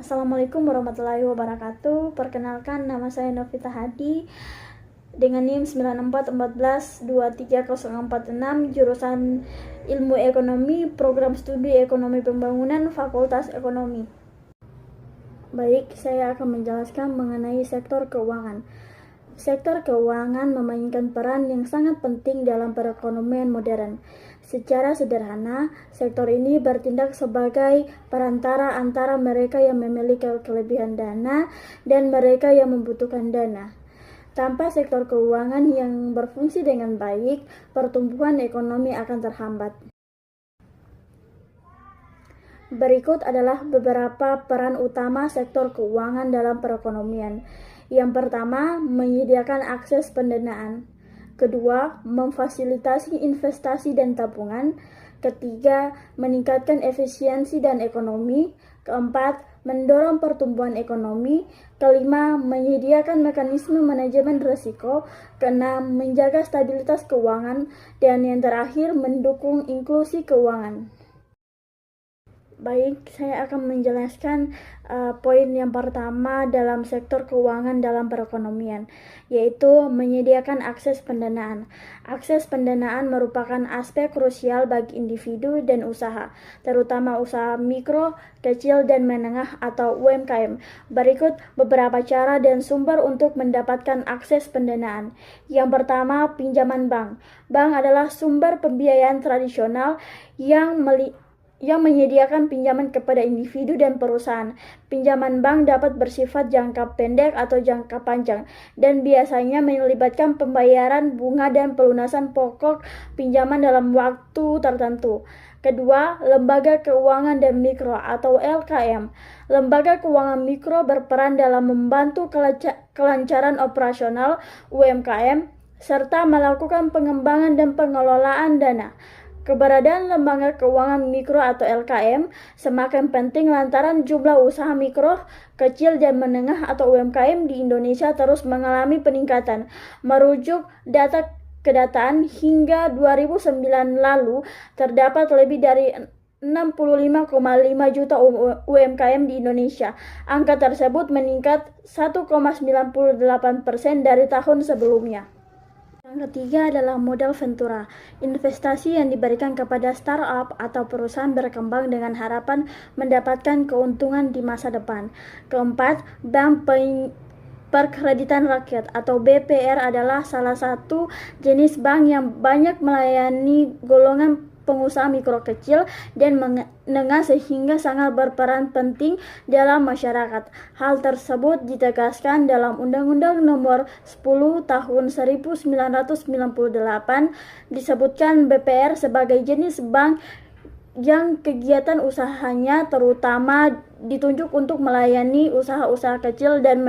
Assalamualaikum warahmatullahi wabarakatuh. Perkenalkan, nama saya Novita Hadi dengan NIM 9414230046, jurusan Ilmu Ekonomi, Program Studi Ekonomi Pembangunan, Fakultas Ekonomi. Baik, saya akan menjelaskan mengenai sektor keuangan. Sektor keuangan memainkan peran yang sangat penting dalam perekonomian modern. Secara sederhana, sektor ini bertindak sebagai perantara antara mereka yang memiliki kelebihan dana dan mereka yang membutuhkan dana. Tanpa sektor keuangan yang berfungsi dengan baik, pertumbuhan ekonomi akan terhambat. Berikut adalah beberapa peran utama sektor keuangan dalam perekonomian. Yang pertama, menyediakan akses pendanaan. Kedua, memfasilitasi investasi dan tabungan. Ketiga, meningkatkan efisiensi dan ekonomi. Keempat, mendorong pertumbuhan ekonomi. Kelima, menyediakan mekanisme manajemen risiko. Keenam, menjaga stabilitas keuangan. Dan yang terakhir, mendukung inklusi keuangan. Baik, saya akan menjelaskan poin yang pertama dalam sektor keuangan dalam perekonomian, yaitu menyediakan akses pendanaan. Akses pendanaan merupakan aspek krusial bagi individu dan usaha, terutama usaha mikro, kecil, dan menengah atau UMKM. Berikut beberapa cara dan sumber untuk mendapatkan akses pendanaan. Yang pertama, pinjaman bank. Bank adalah sumber pembiayaan tradisional yang menyediakan pinjaman kepada individu dan perusahaan. Pinjaman bank dapat bersifat jangka pendek atau jangka panjang dan biasanya melibatkan pembayaran bunga dan pelunasan pokok pinjaman dalam waktu tertentu. Kedua, lembaga keuangan dan mikro atau LKM. Lembaga keuangan mikro berperan dalam membantu kelancaran operasional UMKM serta melakukan pengembangan dan pengelolaan dana. Keberadaan lembaga keuangan mikro atau LKM semakin penting lantaran jumlah usaha mikro, kecil, dan menengah atau UMKM di Indonesia terus mengalami peningkatan. Merujuk data kedataan hingga 2009 lalu, terdapat lebih dari 65,5 juta UMKM di Indonesia. Angka tersebut meningkat 1,98% dari tahun sebelumnya. Yang ketiga adalah modal ventura, investasi yang diberikan kepada startup atau perusahaan berkembang dengan harapan mendapatkan keuntungan di masa depan. Keempat, bank perkreditan rakyat atau BPR adalah salah satu jenis bank yang banyak melayani golongan pengusaha mikro kecil dan menengah sehingga sangat berperan penting dalam masyarakat. Hal tersebut ditegaskan dalam Undang-Undang Nomor 10 Tahun 1998. Disebutkan BPR sebagai jenis bank yang kegiatan usahanya terutama ditunjuk untuk melayani usaha-usaha kecil dan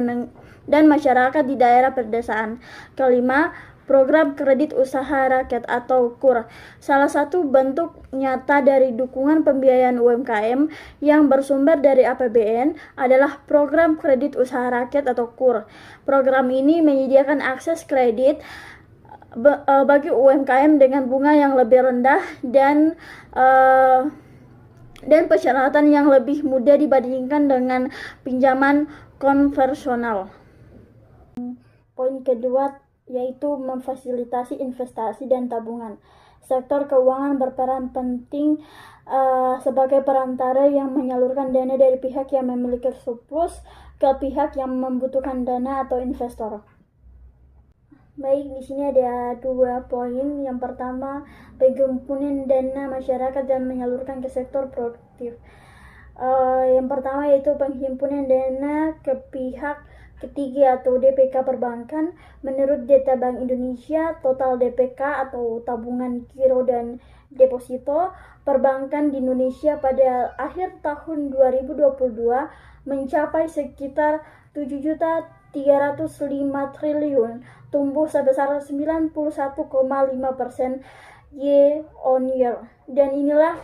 masyarakat di daerah pedesaan. Kelima, program kredit usaha rakyat atau KUR. Salah satu bentuk nyata dari dukungan pembiayaan UMKM yang bersumber dari APBN adalah program kredit usaha rakyat atau KUR. Program ini menyediakan akses kredit bagi UMKM dengan bunga yang lebih rendah dan persyaratan yang lebih mudah dibandingkan dengan pinjaman konvensional. Poin kedua yaitu memfasilitasi investasi dan tabungan. Sektor keuangan berperan penting sebagai perantara yang menyalurkan dana dari pihak yang memiliki surplus ke pihak yang membutuhkan dana atau investor. Baik, di sini ada dua poin. Yang pertama, penghimpunan dana masyarakat dan menyalurkan ke sektor produktif. Yang pertama yaitu penghimpunan dana ke pihak ketiga atau DPK perbankan. Menurut data Bank Indonesia, total DPK atau tabungan giro dan deposito perbankan di Indonesia pada akhir tahun 2022 mencapai sekitar 7.305 triliun, tumbuh sebesar 91,5% year on year. Dan inilah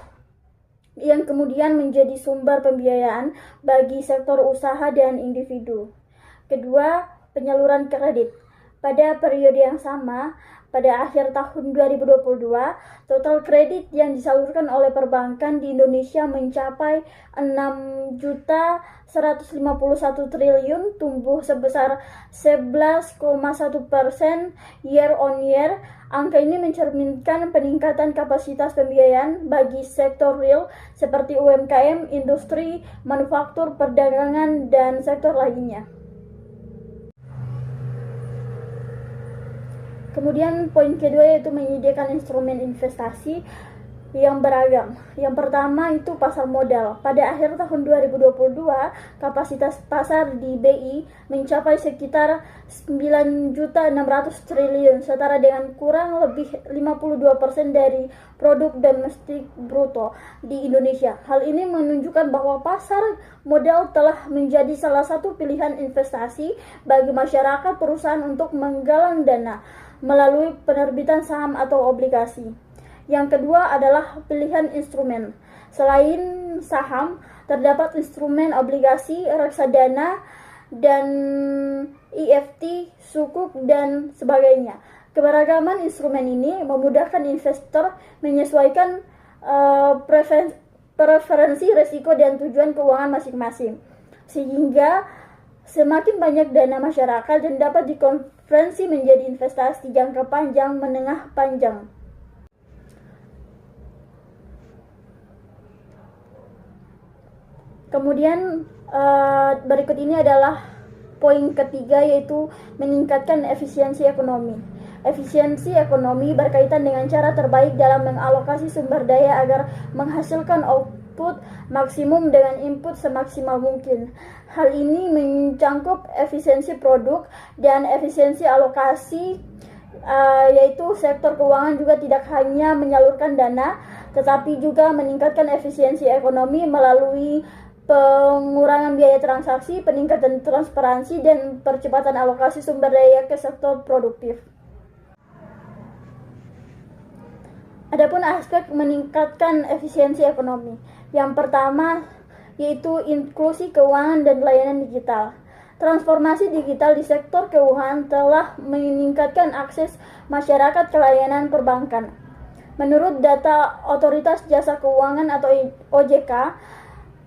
yang kemudian menjadi sumber pembiayaan bagi sektor usaha dan individu. Kedua, penyaluran kredit. Pada periode yang sama, Pada akhir tahun 2022, total kredit yang disalurkan oleh perbankan di Indonesia mencapai 6.151 triliun, tumbuh sebesar 11,1% year on year. Angka ini mencerminkan peningkatan kapasitas pembiayaan bagi sektor real seperti UMKM, industri, manufaktur, perdagangan, dan sektor lainnya. Kemudian poin kedua yaitu menyediakan instrumen investasi yang beragam. Yang pertama itu pasar modal. Pada akhir tahun 2022, kapasitas pasar di BI mencapai sekitar 9.600 triliun, setara dengan kurang lebih 52% dari produk domestik bruto di Indonesia. Hal ini menunjukkan bahwa pasar modal telah menjadi salah satu pilihan investasi bagi masyarakat perusahaan untuk menggalang dana melalui penerbitan saham atau obligasi. Yang kedua adalah pilihan instrumen. Selain saham, terdapat instrumen obligasi, reksadana, dan EFT, sukuk, dan sebagainya. Keberagaman instrumen ini memudahkan investor menyesuaikan preferensi risiko dan tujuan keuangan masing-masing, sehingga semakin banyak dana masyarakat yang dapat dikonversi menjadi investasi jangka panjang, menengah, panjang. Kemudian berikut ini adalah poin ketiga, yaitu meningkatkan efisiensi ekonomi. Efisiensi ekonomi berkaitan dengan cara terbaik dalam mengalokasi sumber daya agar menghasilkan output maksimum dengan input semaksimal mungkin. Hal ini mencakup efisiensi produk dan efisiensi alokasi, yaitu sektor keuangan juga tidak hanya menyalurkan dana, tetapi juga meningkatkan efisiensi ekonomi melalui pengurangan biaya transaksi, peningkatan transparansi, dan percepatan alokasi sumber daya ke sektor produktif. Adapun aspek meningkatkan efisiensi ekonomi, yang pertama yaitu inklusi keuangan dan layanan digital. Transformasi digital di sektor keuangan telah meningkatkan akses masyarakat ke layanan perbankan. Menurut data Otoritas Jasa Keuangan atau OJK,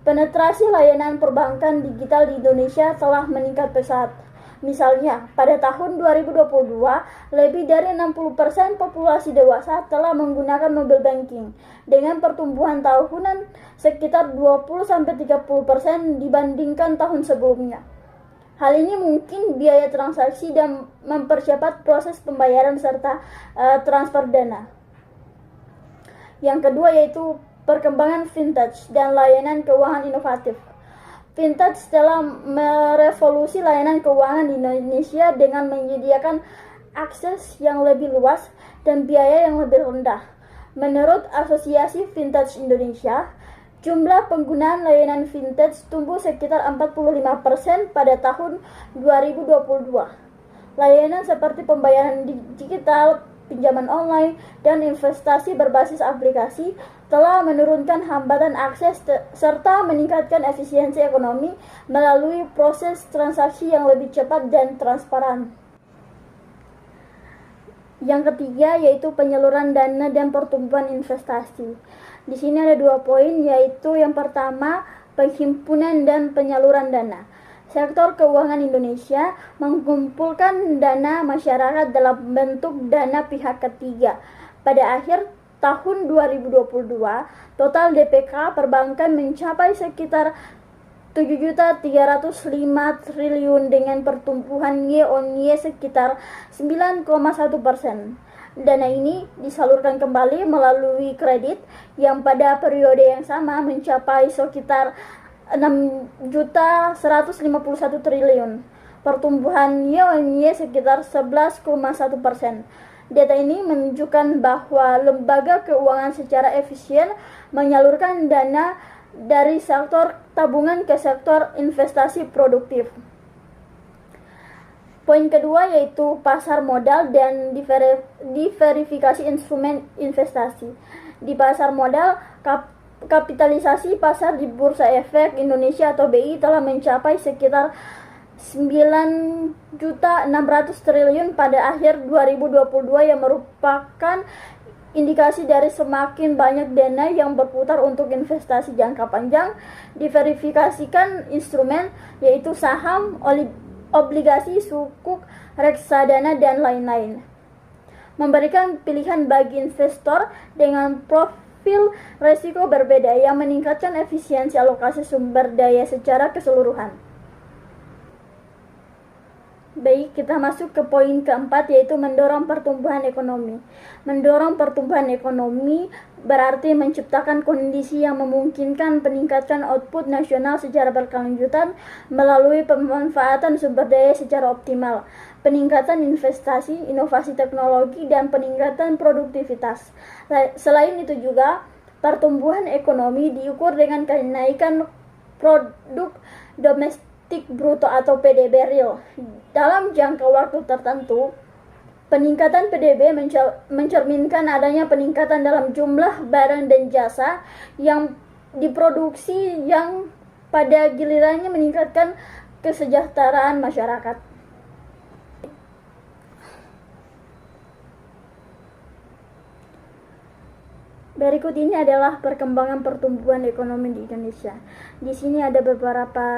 penetrasi layanan perbankan digital di Indonesia telah meningkat pesat. Misalnya, pada tahun 2022, lebih dari 60% populasi dewasa telah menggunakan mobile banking, dengan pertumbuhan tahunan sekitar 20-30% dibandingkan tahun sebelumnya. Hal ini mungkin biaya transaksi dan mempercepat proses pembayaran serta transfer dana. Yang kedua yaitu perkembangan vintage dan layanan keuangan inovatif. Vintage telah merevolusi layanan keuangan di Indonesia dengan menyediakan akses yang lebih luas dan biaya yang lebih rendah. Menurut Asosiasi Vintage Indonesia, jumlah penggunaan layanan vintage tumbuh sekitar 45% pada tahun 2022. Layanan seperti pembayaran digital, pinjaman online, dan investasi berbasis aplikasi telah menurunkan hambatan akses serta meningkatkan efisiensi ekonomi melalui proses transaksi yang lebih cepat dan transparan. Yang ketiga yaitu penyaluran dana dan pertumbuhan investasi. Di sini ada 2 poin, yaitu yang pertama penghimpunan dan penyaluran dana. Sektor keuangan Indonesia mengumpulkan dana masyarakat dalam bentuk dana pihak ketiga. Pada akhir tahun 2022, total DPK perbankan mencapai sekitar 7.305 triliun dengan pertumbuhan year-on-year sekitar 9,1%. Dana ini disalurkan kembali melalui kredit yang pada periode yang sama mencapai sekitar 6.151 triliun. Pertumbuhan year-on-year sekitar 11,1%. Data ini menunjukkan bahwa lembaga keuangan secara efisien menyalurkan dana dari sektor tabungan ke sektor investasi produktif. Poin kedua yaitu pasar modal dan diverifikasi instrumen investasi. Di pasar modal, kapitalisasi pasar di Bursa Efek Indonesia atau BI telah mencapai sekitar 9.600 triliun pada akhir 2022 yang merupakan indikasi dari semakin banyak dana yang berputar untuk investasi jangka panjang. Diverifikasikan instrumen yaitu saham, obligasi, sukuk, reksadana, dan lain-lain. Memberikan pilihan bagi investor dengan profil risiko berbeda yang meningkatkan efisiensi alokasi sumber daya secara keseluruhan. Baik, kita masuk ke poin keempat, yaitu mendorong pertumbuhan ekonomi. Mendorong pertumbuhan ekonomi berarti menciptakan kondisi yang memungkinkan peningkatan output nasional secara berkelanjutan melalui pemanfaatan sumber daya secara optimal, peningkatan investasi, inovasi teknologi, dan peningkatan produktivitas. Selain itu juga, pertumbuhan ekonomi diukur dengan kenaikan produk domestik bruto atau PDB real. Dalam jangka waktu tertentu, peningkatan PDB mencerminkan adanya peningkatan dalam jumlah barang dan jasa yang diproduksi yang pada gilirannya meningkatkan kesejahteraan masyarakat. Berikut ini adalah perkembangan pertumbuhan ekonomi di Indonesia. Di sini ada beberapa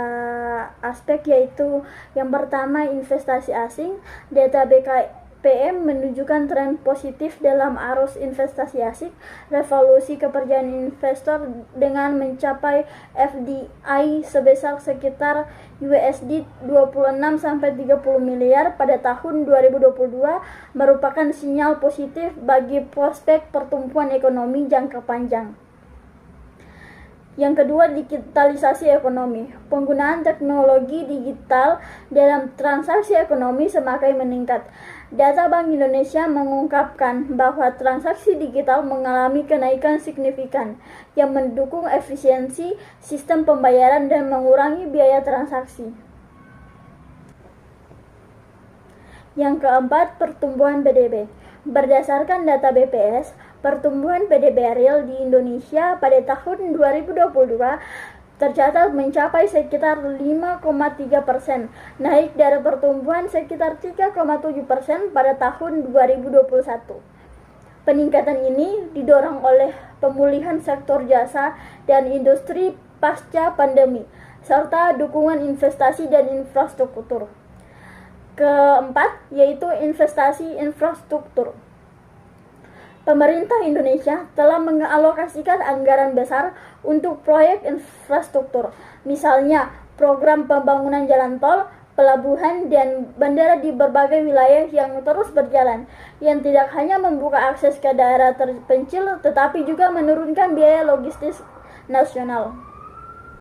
aspek, yaitu yang pertama investasi asing. Data BKPM menunjukkan tren positif dalam arus investasi asing. Revolusi kepercayaan investor dengan mencapai FDI sebesar sekitar USD 26-30 miliar pada tahun 2022 merupakan sinyal positif bagi prospek pertumbuhan ekonomi jangka panjang. Yang kedua, digitalisasi ekonomi. Penggunaan teknologi digital dalam transaksi ekonomi semakin meningkat. Data Bank Indonesia mengungkapkan bahwa transaksi digital mengalami kenaikan signifikan yang mendukung efisiensi sistem pembayaran dan mengurangi biaya transaksi. Yang keempat, pertumbuhan PDB. Berdasarkan data BPS, pertumbuhan PDB real di Indonesia pada tahun 2022 tercatat mencapai sekitar 5,3%, naik dari pertumbuhan sekitar 3,7% pada tahun 2021. Peningkatan ini didorong oleh pemulihan sektor jasa dan industri pasca pandemi, serta dukungan investasi dan infrastruktur. Keempat, yaitu investasi infrastruktur. Pemerintah Indonesia telah mengalokasikan anggaran besar untuk proyek infrastruktur, misalnya program pembangunan jalan tol, pelabuhan, dan bandara di berbagai wilayah yang terus berjalan, yang tidak hanya membuka akses ke daerah terpencil, tetapi juga menurunkan biaya logistik nasional.